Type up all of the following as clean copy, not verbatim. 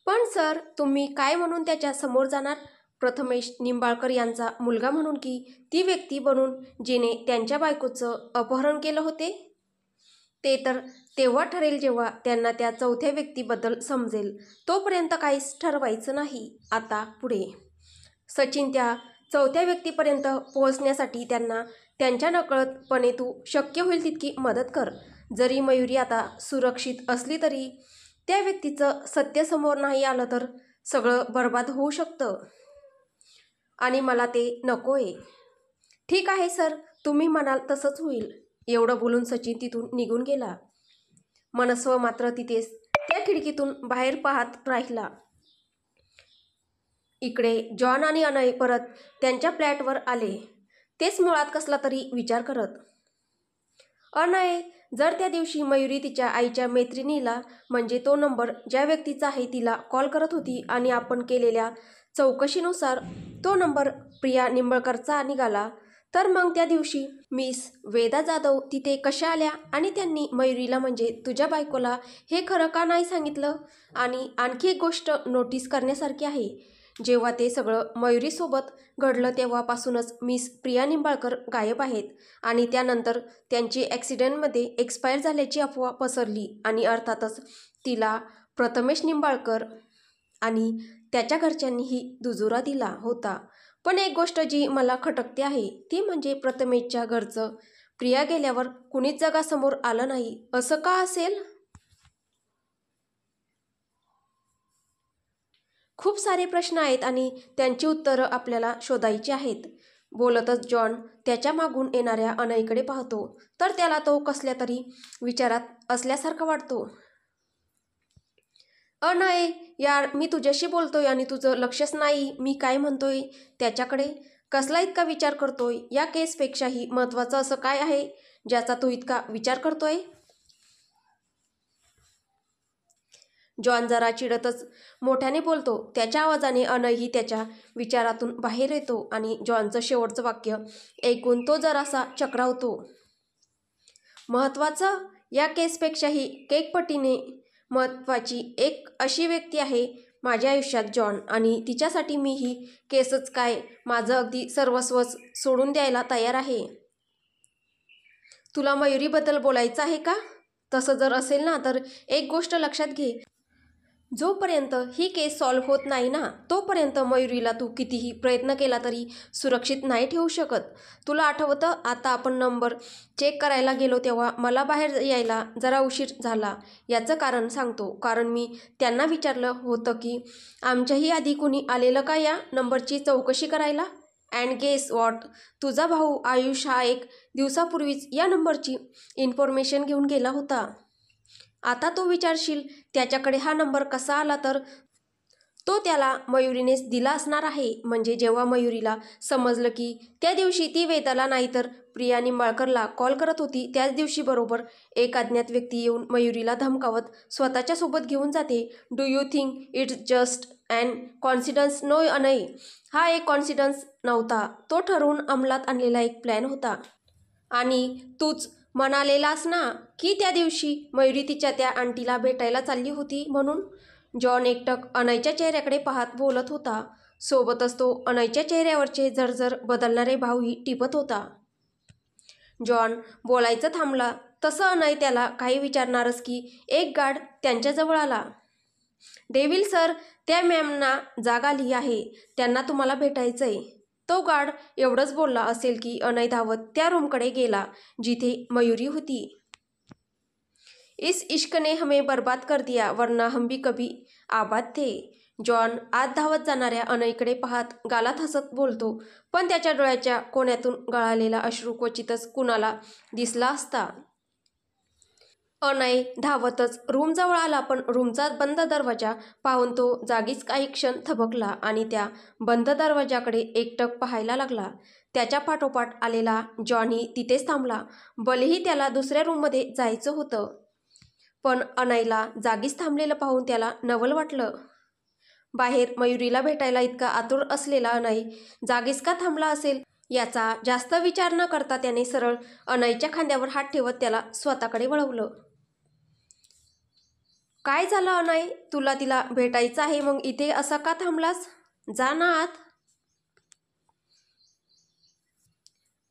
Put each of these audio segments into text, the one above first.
पण सर, तुम्ही काय म्हणून त्याच्या समोर जाणार? प्रथमेश निंबाळकर यांचा मुलगा म्हणून की ती व्यक्ती बनून जिने त्यांच्या बायकोचं अपहरण केलं होते? ते तर तेव्हा ठरेल जेव्हा त्यांना त्या चौथ्या व्यक्तीबद्दल समजेल. तोपर्यंत काहीच ठरवायचं नाही. आता पुढे सचिन, त्या चौथ्या व्यक्तीपर्यंत पोहोचण्यासाठी त्यांना त्यांच्या नकळतपणे तू शक्य होईल तितकी मदत कर. जरी मयुरी आता सुरक्षित असली तरी त्या व्यक्तीचं सत्य समोर नाही आलं तर सगळं बर्बाद होऊ शकतं आणि मला ते नकोय. ठीक आहे सर, तुम्ही म्हणाल तसंच होईल. एवढं बोलून सचिन तिथून निघून गेला. मनस्व मात्र तिथेच त्या खिडकीतून बाहेर पाहत राहिला. इकडे जॉन आणि अनय परत त्यांच्या फ्लॅटवर आले. तेच मुळात कसला तरी विचार करत. अनय, जर त्या दिवशी मयुरी तिच्या आईच्या मैत्रिणीला, म्हणजे तो नंबर ज्या व्यक्तीचा आहे तिला कॉल करत होती आणि आपण केलेल्या चौकशीनुसार तो नंबर प्रिया निंबाळकरचा निघाला, तर मग त्या दिवशी मिस वेदा जाधव तिथे कशा आल्या आणि त्यांनी मयुरीला म्हणजे तुझ्या बायकोला हे खरं का नाही सांगितलं? आणि आणखी एक गोष्ट नोटीस करण्यासारखी आहे. जेव्हा ते सगळं मयुरीसोबत घडलं तेव्हापासूनच मिस प्रिया निंबाळकर गायब आहेत आणि त्यानंतर त्यांची ॲक्सिडेंटमध्ये एक्सपायर झाल्याची अफवा पसरली आणि अर्थातच तिला प्रथमेश निंबाळकर आणि त्याच्या घरच्यांनीही दुजोरा दिला होता. पण एक गोष्ट जी मला खटकते आहे ती म्हणजे प्रथमेशच्या घरचं प्रिया गेल्यावर कुणीच जगासमोर आलं नाही. असं का असेल? खूप सारे प्रश्न आहेत आणि त्यांची उत्तरं आपल्याला शोधायची आहेत. बोलतच जॉन त्याच्या मागून येणाऱ्या अनयकडे पाहतो तर त्याला तो कसल्या तरी विचारात असल्यासारखा वाटतो. अनय यार, मी तुझ्याशी बोलतोय आणि तुझं लक्षच नाही मी काय म्हणतोय त्याच्याकडे. कसला इतका विचार करतोय? या केसपेक्षाही महत्त्वाचं असं काय आहे ज्याचा तू इतका विचार करतोय? जॉन जरा चिडतच मोठ्याने बोलतो. त्याच्या आवाजाने अनयही त्याच्या विचारातून बाहेर येतो आणि जॉनचं शेवटचं वाक्य ऐकून तो जरासा चक्रावतो. महत्त्वाचं? या केसपेक्षाही केकपटीने महत्त्वाची एक अशी व्यक्ती आहे माझ्या आयुष्यात जॉन, आणि तिच्यासाठी मी ही केसच काय, माझं अगदी सर्वस्वच सोडून द्यायला तयार आहे. तुला मयुरीबद्दल बोलायचं आहे का? तसं जर असेल ना तर एक गोष्ट लक्षात घे. जोपर्यंत ही केस सॉल्व्ह होत नाही ना तोपर्यंत मयुरीला तू कितीही प्रयत्न केला तरी सुरक्षित नाही ठेवू शकत. तुला आठवतं, आता आपण नंबर चेक करायला गेलो तेव्हा मला बाहेर यायला जरा उशीर झाला. याचं कारण सांगतो. कारण मी त्यांना विचारलं होतं की आमच्याही आधी कुणी आलेलं का या नंबरची चौकशी करायला? अँड गेस वॉट, तुझा भाऊ आयुष हा 1 दिवसापूर्वीच या नंबरची इन्फॉर्मेशन घेऊन गेला होता. आता तू विचारशील त्याच्याकडे हा नंबर कसा आला, तर तो त्याला मयुरीनेच दिला असणार आहे. म्हणजे जेव्हा मयुरीला समजलं की त्या दिवशी ती वेदाला नाही तर प्रिया निंबाळकरला कॉल करत होती, त्याच दिवशी बरोबर एक अज्ञात व्यक्ती येऊन मयुरीला धमकावत स्वतःच्या सोबत घेऊन जाते. Do you think it's just an coincidence? No Anay, हा एक कॉन्सिडन्स नव्हता. तो ठरवून अंमलात आणलेला एक प्लॅन होता. आणि तूच म्हणालेलास ना की त्या दिवशी मयुरी तिच्या त्या आंटीला भेटायला चालली होती म्हणून. जॉन एकटक अनयच्या चेहऱ्याकडे पाहत बोलत होता. सोबतच तो अनयच्या चेहऱ्यावरचे झरझर बदलणारे भावही टिपत होता. जॉन बोलायचं थांबला तसं अनय त्याला काही विचारणारच की एक गार्ड त्यांच्याजवळ आला. डेव्हिल सर, त्या मॅमना जाग आली आहे, त्यांना तुम्हाला भेटायचंय. तो गार्ड एवढंच बोलला असेल की अनय धावत त्या रूमकडे गेला जिथे मयुरी होती. इस इश्क ने हमें बर्बाद कर दिया, वरना हम भी कभी आबाद थे. जॉन आत धावत जाणाऱ्या अनयकडे पाहत गालात हसत बोलतो, पण त्याच्या डोळ्याच्या कोण्यातून गळालेला अश्रू क्वचितच कुणाला दिसला असता. अनय धावतच रूमजवळ आला, पण रूमचा बंद दरवाजा पाहून तो जागीच काही क्षण थबकला आणि त्या बंद दरवाजाकडे एकटक पाहायला लागला. त्याच्या पाठोपाठ आलेला जॉनही तिथेच थांबला. भलेही त्याला दुसऱ्या रूममध्ये जायचं होतं, पण अनयला जागीच थांबलेलं पाहून त्याला नवल वाटलं. बाहेर मयुरीला भेटायला इतका आतुर असलेला अनय जागीच का थांबला असेल याचा जास्त विचार न करता त्याने सरळ अनयच्या खांद्यावर हात ठेवत त्याला स्वतःकडे वळवलं. काय झालं अनय, तुला तिला भेटायचं आहे, मग इथे असा का थांबलास? जा ना आत.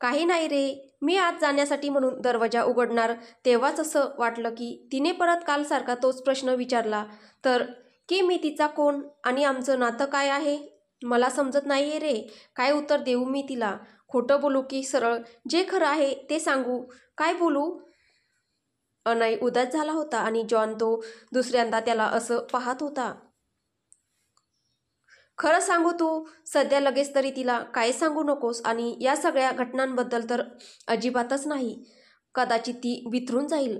काही नाही रे, मी आत जाण्यासाठी म्हणून दरवाजा उघडणार तेव्हाच असं वाटलं की तिने परत कालसारखा तोच प्रश्न विचारला तर की मी तिचा कोण आणि आमचं नातं काय आहे. मला समजत नाहीये रे, काय उत्तर देऊ मी तिला? खोटं बोलू की सरळ जे खरं आहे ते सांगू? काय बोलू? अनय उदास झाला होता आणि जॉन तो दुसऱ्यांदा त्याला असं पाहत होता. खरं सांगू, तू सध्या लगेच तरी तिला काय सांगू नकोस, आणि या सगळ्या घटनांबद्दल तर अजिबातच नाही. कदाचित ती विसरून जाईल.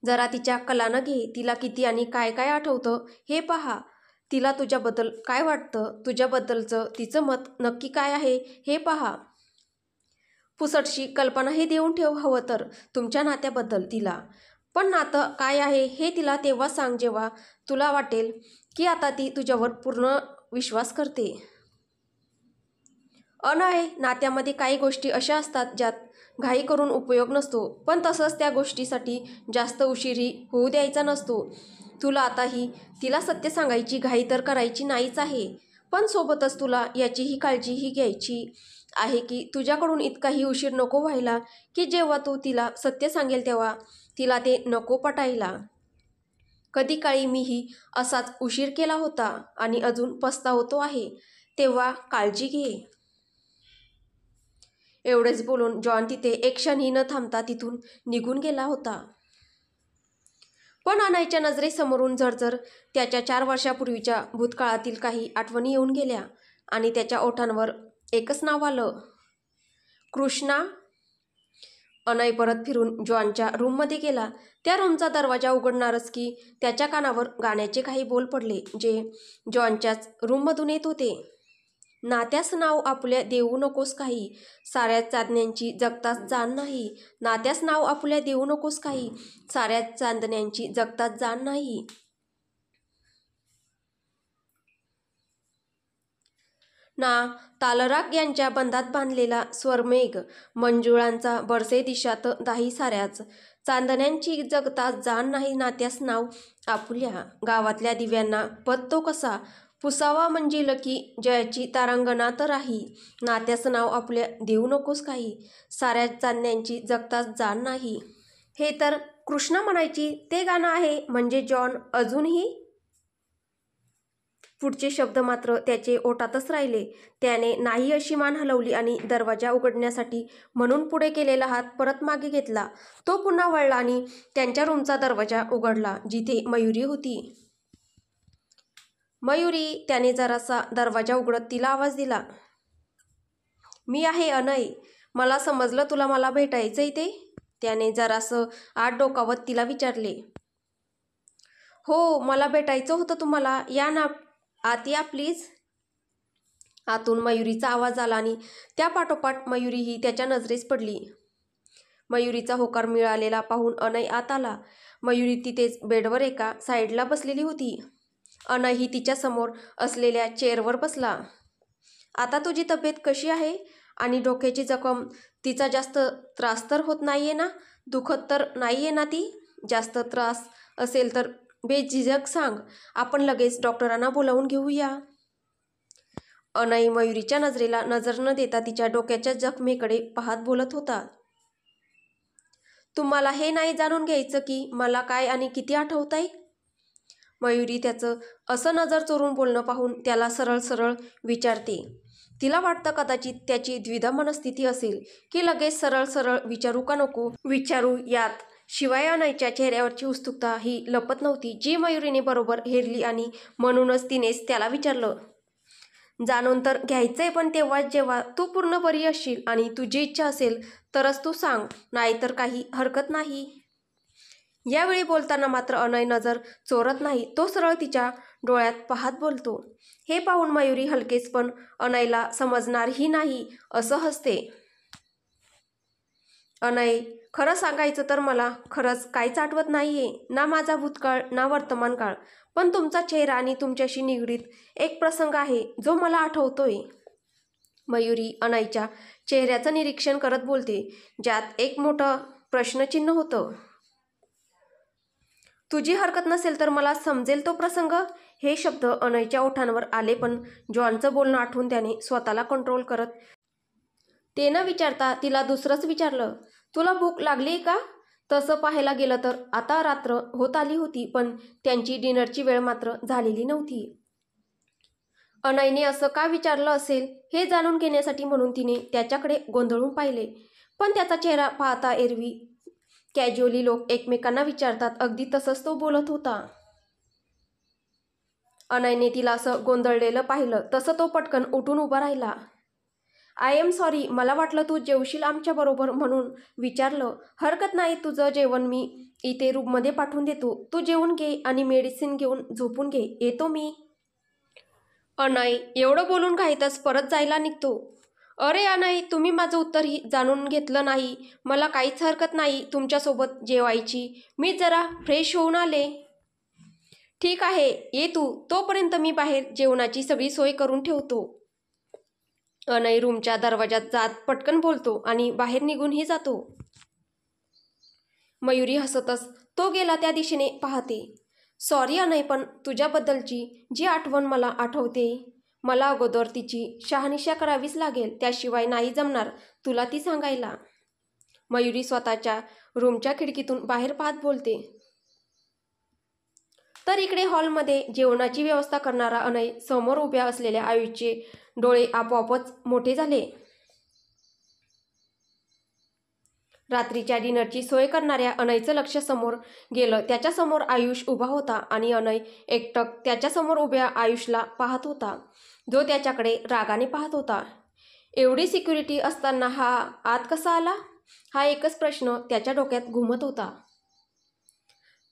जरा तिच्या कलानं घे, तिला किती आणि काय काय आठवतं हे पहा. तिला तुझ्याबद्दल काय वाटतं, तुझ्याबद्दलचं तिचं मत नक्की काय आहे हे पहा. पुसटशी कल्पना हे देऊन ठेव हवं तर तुमच्या नात्याबद्दल तिला. पण नातं काय आहे हे तिला तेव्हा सांग जेव्हा तुला वाटेल की आता ती तुझ्यावर पूर्ण विश्वास करते. अनय, नात्यामध्ये काही गोष्टी अशा असतात ज्यात घाई करून उपयोग नसतो, पण तसंच त्या गोष्टीसाठी जास्त उशीरही होऊ द्यायचा नसतो. तुला आताही तिला सत्य सांगायची घाई तर करायची नाहीच आहे, पण सोबतच तुला याचीही काळजीही घ्यायची आहे की तुझ्याकडून इतकाही उशीर नको व्हायला की जेव्हा तू तिला सत्य सांगेल तेव्हा तिला ते नको पटायला. कधी काळी मीही असाच उशीर केला होता आणि अजून पस्तावतो आहे, तेव्हा काळजी घे. एवढेच बोलून जॉन तिथे एक क्षणही न थांबता तिथून निघून गेला होता. पण अनयच्या नजरेसमोरून झरझर त्याच्या 4 वर्षापूर्वीच्या भूतकाळातील काही आठवणी येऊन गेल्या आणि त्याच्या ओठांवर एकच नाव आलं, कृष्णा. अनय परत फिरून जॉनच्या रूममध्ये गेला. त्या रूमचा दरवाजा उघडणारच की त्याच्या कानावर गाण्याचे काही बोल पडले जे जॉनच्याच रूममधून येत होते. नात्यास नाव आपुल्या देऊ नकोस काही, साऱ्या चांदण्यांची जगताच जाण नाही. नात्यास नाव आपुल्या देऊ नकोस काही, साऱ्या चांदण्यांची जगताच जाण नाही. ना तालराग यांच्या बंधात बांधलेला स्वरमेघ, मंजुळांचा बरसे दिशात दाही साऱ्याच चांदण्यांची जगताच जाण नाही. नात्यास नाव आपुल्या, गावातल्या दिव्यांना पद तो कसा पुसावा मंजिल की जयाची तारांगणात राही. नात्यास नाव आपुल्या देऊ नकोस काही, साऱ्या चांदण्यांची जगताच जाण नाही. हे तर कृष्णा म्हणायची ते गाणं आहे म्हणजे जॉन अजूनही. पुढचे शब्द मात्र त्याचे ओठातच राहिले. त्याने नाही अशी मान हलवली आणि दरवाजा उघडण्यासाठी म्हणून पुढे केलेला हात परत मागे घेतला. तो पुन्हा वळला आणि त्यांच्या रूमचा दरवाजा उघडला जिथे मयुरी होती. मयुरी, त्याने जरासा दरवाजा उघडत तिला आवाज दिला. मी आहे अनय, मला समजलं तुला मला भेटायचंय ते. त्याने जरासं आत डोकावत तिला विचारले. हो, मला भेटायचं होतं तुम्हाला, या ना आत या प्लीज. आतून मयुरीचा आवाज आला आणि त्या पाठोपाठ मयुरीही त्याच्या नजरेस पडली. मयुरीचा होकार मिळालेला पाहून अनय आत आला. मयुरी तिथेच बेडवर एका साईडला बसलेली होती. अनयही तिच्या समोर असलेल्या चेअरवर बसला. आता तुझी तब्येत कशी आहे आणि डोक्याची जखम, तिचा जास्त त्रास तर होत नाहीये ना? दुखत तर नाहीये ना ती? जास्त त्रास असेल तर बेझिझक सांग, आपण लगेच डॉक्टरांना बोलावून घेऊया. अनय मयुरीच्या नजरेला नजर न देता तिच्या डोक्याच्या जखमेकडे पाहत बोलत होता. तुम्हाला हे नाही जाणून घ्यायचं की मला काय आणि किती आठवतंय? मयुरी त्याचं असं नजर चोरून बोलणं पाहून त्याला सरळ सरळ विचारते. तिला वाटतं कदाचित त्याची द्विधा मनस्थिती असेल की लगेच सरळ सरळ विचारू का नको विचारू यात. शिवाय अनयच्या चेहऱ्यावरची उत्सुकता ही लपत नव्हती जी मयुरीने बरोबर हेरली आणि म्हणूनच तिनेच त्याला विचारलं. जाणून तर घ्यायचंय, पण तेव्हाच जेव्हा तू पूर्ण बरी असशील आणि तुझी इच्छा असेल तरच तू सांग, नाहीतर काही हरकत नाही. यावेळी बोलताना मात्र अनय नजर चोरत नाही, तो सरळ तिच्या डोळ्यात पाहत बोलतो. हे पाहून मयुरी हलकेच पण अनयला समजणारही नाही असं हसते. अनय, खरं सांगायचं तर मला खरंच काहीच आठवत नाहीये, ना माझा भूतकाळ ना वर्तमान काळ, पण तुमचा चेहरा आणि तुमच्याशी निगडीत एक प्रसंग आहे जो मला आठवतोय. मयुरी अनयच्या चेहऱ्याचं निरीक्षण करत बोलते, ज्यात एक मोठं प्रश्नचिन्ह होतं. तुझी हरकत नसेल तर मला समजेल तो प्रसंग. हे शब्द अनयच्या ओठांवर आले, पण जॉनचं बोलणं आठवून त्याने स्वतःला कंट्रोल करत ते न विचारता तिला दुसरंच विचारलं, तुला भूक लागली का? तसं पाहायला गेलं तर आता रात्र होत आली होती, पण त्यांची डिनरची वेळ मात्र झालेली नव्हती. अनयने असं का विचारलं असेल हे जाणून घेण्यासाठी म्हणून तिने त्याच्याकडे गोंधळून पाहिले, पण त्याचा चेहरा पाहता एरवी कॅज्युअली लोक एकमेकांना विचारतात अगदी तसंच तो बोलत होता. अनयने तिला असं गोंधळलेलं पाहिलं तसं तो पटकन उठून उभा राहिला. आय एम सॉरी, मला वाटलं तू जेवशील आमच्याबरोबर म्हणून विचारलं. हरकत नाही, तुझं जेवण मी इथे रूममध्ये पाठवून देतो. तू जेवून घे आणि मेडिसिन घेऊन झोपून घे, येतो मी. अनय एवढं बोलून घाईतच परत जायला निघतो. अरे अनय, तुम्ही माझं उत्तरही जाणून घेतलं नाही. मला काहीच हरकत नाही तुमच्यासोबत जेवायची. मी जरा फ्रेश होऊन आले. ठीक आहे, ये तू. तोपर्यंत मी बाहेर जेवणाची सगळी सोय करून ठेवतो. अनय रूमच्या दरवाजात जात पटकन बोलतो आणि बाहेर निघूनही जातो. मयुरी हसतच तो गेला त्या दिशेने पाहते. सॉरी अनय, पण तुझ्याबद्दलची जी आठवण मला आठवते, मला अगोदर तिची शहानिशा करावीच लागेल. त्याशिवाय नाही जमणार तुला ती सांगायला. मयुरी स्वतःच्या रूमच्या खिडकीतून बाहेर पाहत बोलते. तर इकडे हॉलमध्ये जेवणाची व्यवस्था करणारा अनय समोर उभ्या असलेल्या आयुषचे डोळे आपोआपच मोठे झाले. रात्रीच्या डिनरची सोय करणाऱ्या अनयचं लक्ष समोर गेलं. त्याच्यासमोर आयुष उभा होता आणि अनय एकटक त्याच्यासमोर उभ्या आयुषला पाहत होता, जो त्याच्याकडे रागाने पाहत होता. एवढी सिक्युरिटी असताना हा आत कसा आला, हा एकच प्रश्न त्याच्या डोक्यात घुमत होता.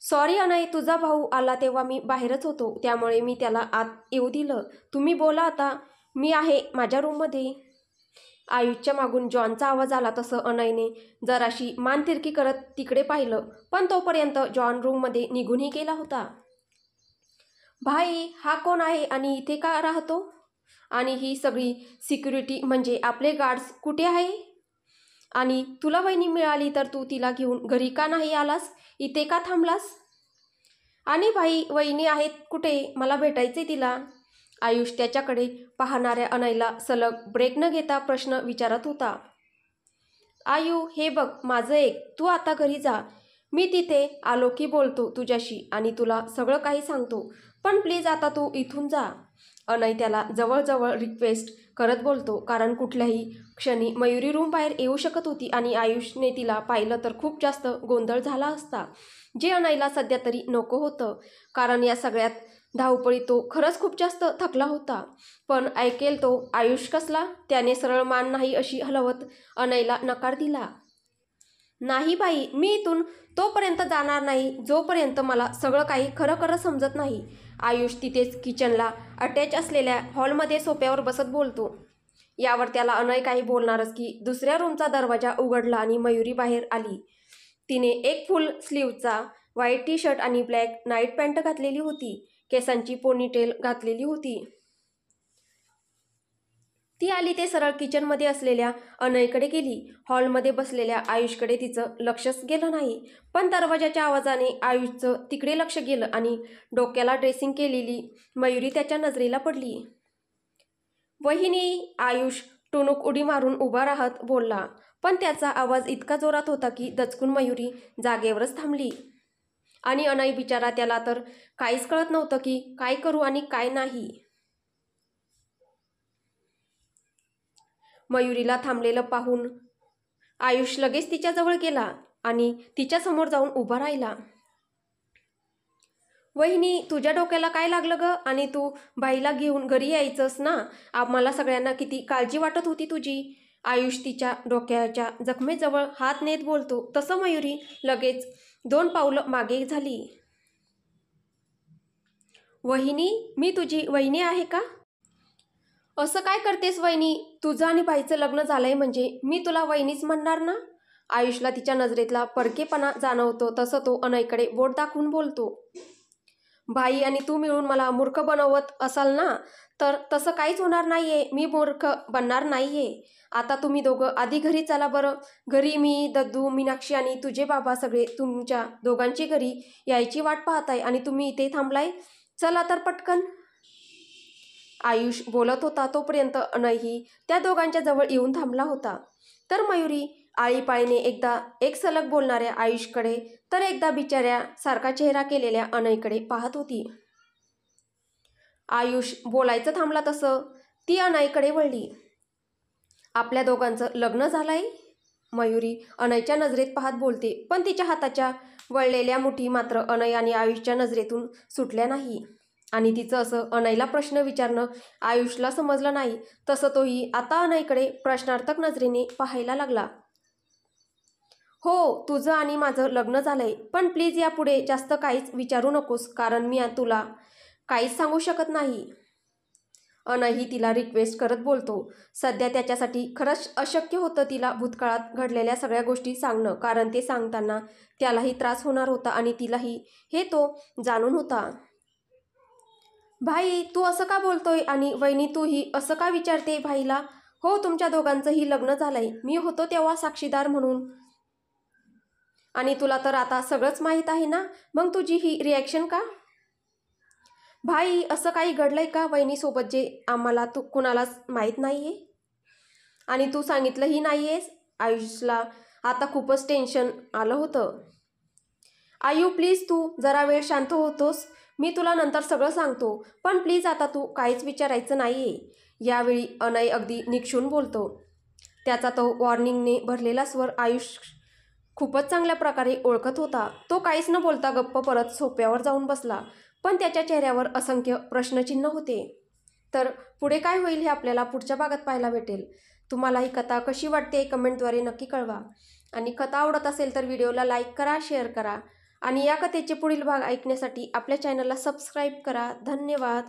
सॉरी अनय, तुझा भाऊ आला तेव्हा मी बाहेरच होतो, त्यामुळे मी त्याला आत येऊ दिलं. तुम्ही बोला आता, मी आहे माझ्या रूममध्ये. आयुषच्या मागून जॉनचा आवाज आला. तसं अनयने जराशी मान तिरकी करत तिकडे पाहिलं, पण तोपर्यंत जॉन रूममध्ये निघूनही गेला होता. भाई, हा कोण आहे आणि इथे का राहतो? आणि ही सगळी सिक्युरिटी म्हणजे आपले गार्ड्स कुठे आहे? आणि तुला वहिनी मिळाली तर तू तिला घेऊन घरी का नाही आलास? इथे का थांबलास? आणि भाई, वहिनी आहेत कुठे? मला भेटायचे तिला. आयुष त्याच्याकडे पाहणाऱ्या अनयला सलग ब्रेक न घेता प्रश्न विचारत होता. आयु, हे बघ माझं एक, तू आता घरी जा. मी तिथे आलो की बोलतो तुझ्याशी आणि तुला सगळं काही सांगतो, पण प्लीज आता तू इथून जा. अनय त्याला जवळजवळ रिक्वेस्ट करत बोलतो, कारण कुठल्याही क्षणी मयुरी रूम बाहेर येऊ शकत होती आणि आयुषने तिला पाहिलं तर खूप जास्त गोंधळ झाला असता, जे अनयला सध्या तरी नको होतं. कारण या सगळ्यात धावपळी तो खरंच खूप जास्त थकला होता. पण ऐकेल तो आयुष कसला? त्याने सरळ मान नाही अशी हलवत अनयला नकार दिला. नाही बाई, मी इथून तोपर्यंत जाणार नाही जोपर्यंत मला सगळं काही खरं खरं समजत नाही. आयुष तिथेच किचनला अटॅच असलेल्या हॉलमध्ये सोफ्यावर बसत बोलतो. यावर त्याला अनय काही बोलणारच की दुसऱ्या रूमचा दरवाजा उघडला आणि मयुरी बाहेर आली. तिने एक फुल स्लीवचा व्हाईट टी शर्ट आणि ब्लॅक नाईट पॅन्ट घातलेली होती. केसांची पोनीटेल घातलेली होती. ती आली ते सरळ किचनमध्ये असलेल्या अनयकडे गेली. हॉलमध्ये बसलेल्या आयुषकडे तिचं लक्षच गेलं नाही, पण दरवाजाच्या आवाजाने आयुषचं तिकडे लक्ष गेलं आणि डोक्याला ड्रेसिंग केलेली मयुरी त्याच्या नजरेला पडली. वहिनी, आयुष टुणूक उडी मारून उभा राहत बोलला, पण त्याचा आवाज इतका जोरात होता की दचकून मयुरी जागेवरच थांबली. आणि अनय बिचारा, त्याला तर काहीच कळत नव्हतं की काय करू आणि काय नाही. मयुरीला थांबलेलं पाहून आयुष लगेच तिच्याजवळ गेला आणि तिच्यासमोर जाऊन उभा राहिला. वहिनी, तुझ्या डोक्याला काय लागलं ग? आणि तू बाईला घेऊन घरी यायचंस ना? आम्हाला सगळ्यांना किती काळजी वाटत होती तुझी. आयुष तिच्या डोक्याच्या जखमेजवळ हात नेत बोलतो. तसं मयुरी लगेच 2 पावलं मागे झाली. वहिनी, मी तुझी वहिनी आहे का? असं काय करतेस वहिनी? तुझं आणि बाईचं लग्न झालंय म्हणजे मी तुला वहिनीच म्हणणार ना? आयुषला तिच्या नजरेतला परकेपणा जाणवतो. तसं तो अनयकडे बोट दाखवून बोलतो. भाई आणि तू मिळून मला मूर्ख बनवत असाल ना, तर तसं काहीच होणार नाहीये. मी मूर्ख बनणार नाहीये. आता तुम्ही दोघं आधी घरी चला बरं. घरी मी, दद्दू, मीनाक्षी आणि तुझे बाबा सगळे तुमच्या दोघांची घरी यायची वाट पाहत आहे आणि तुम्ही इथे थांबलाय. चला तर पटकन. आयुष बोलत होता तोपर्यंत अनयही त्या दोघांच्या जवळ येऊन थांबला होता. तर मयुरी आळीपाळीने एकदा एक सलग बोलणाऱ्या आयुषकडे तर एकदा बिचाऱ्या सारखा चेहरा केलेल्या अनयकडे पाहत होती. आयुष बोलायचं थांबला तसं ती अनयकडे वळली. आपल्या दोघांचं लग्न झालंय? मयुरी अनयच्या नजरेत पाहत बोलते, पण तिच्या हाताच्या वळलेल्या मुठी मात्र अनय आणि आयुषच्या नजरेतून सुटल्या नाही. आणि तिचं असं अनयला प्रश्न विचारणं आयुषला समजलं नाही. तसं तोही आता अनयकडे प्रश्नार्थक नजरेने पाहायला लागला. हो, तुझं आणि माझं लग्न झालंय, पण प्लीज यापुढे जास्त काहीच विचारू नकोस, कारण मी तुला काहीच सांगू शकत नाही. अनयही तिला रिक्वेस्ट करत बोलतो. सध्या त्याच्यासाठी खरंच अशक्य होतं तिला भूतकाळात घडलेल्या सगळ्या गोष्टी सांगणं, कारण ते सांगताना त्यालाही त्रास होणार होता आणि तिलाही हे तो जाणून होता. भाई, तू असं का बोलतोय? आणि वहिनी तूही असं का विचारते भाईला? हो, तुमच्या दोघांचंही लग्न झालंय. मी होतो तेव्हा साक्षीदार म्हणून. आणि तुला तर आता सगळंच माहीत आहे ना, मग तुझी ही रिॲक्शन का? भाई, असं काही घडलंय का वहिनीसोबत जे आम्हाला कुणालाच माहीत नाहीये? आणि तू सांगितलंही नाहीयेस? आयुषला आता खूपच टेन्शन आलं होतं. आयु, प्लीज तू जरा वेळ शांत होतोस? मी तुला नंतर सगळं सांगतो, पण प्लीज आता तू काहीच विचारायचं नाहीये. यावेळी अनय अगदी निक्षून बोलतो. त्याचा तो वॉर्निंगने भरलेला स्वर आयुष खूपच चांगल्या प्रकारे ओळखत होता. तो काहीच न बोलता गप्प परत सोफ्यावर जाऊन बसला, पण त्याच्या चेहऱ्यावर असंख्य प्रश्नचिन्ह होते. तर पुढे काय होईल हे आपल्याला पुढच्या भागात पाहायला भेटेल. तुम्हाला ही कथा कशी वाटते कमेंटद्वारे नक्की कळवा. आणि कथा आवडत असेल तर व्हिडिओला लाईक करा, शेअर करा आणि या कथेचे पुढील भाग ऐकण्यासाठी आपल्या चॅनलला सबस्क्राईब करा. धन्यवाद.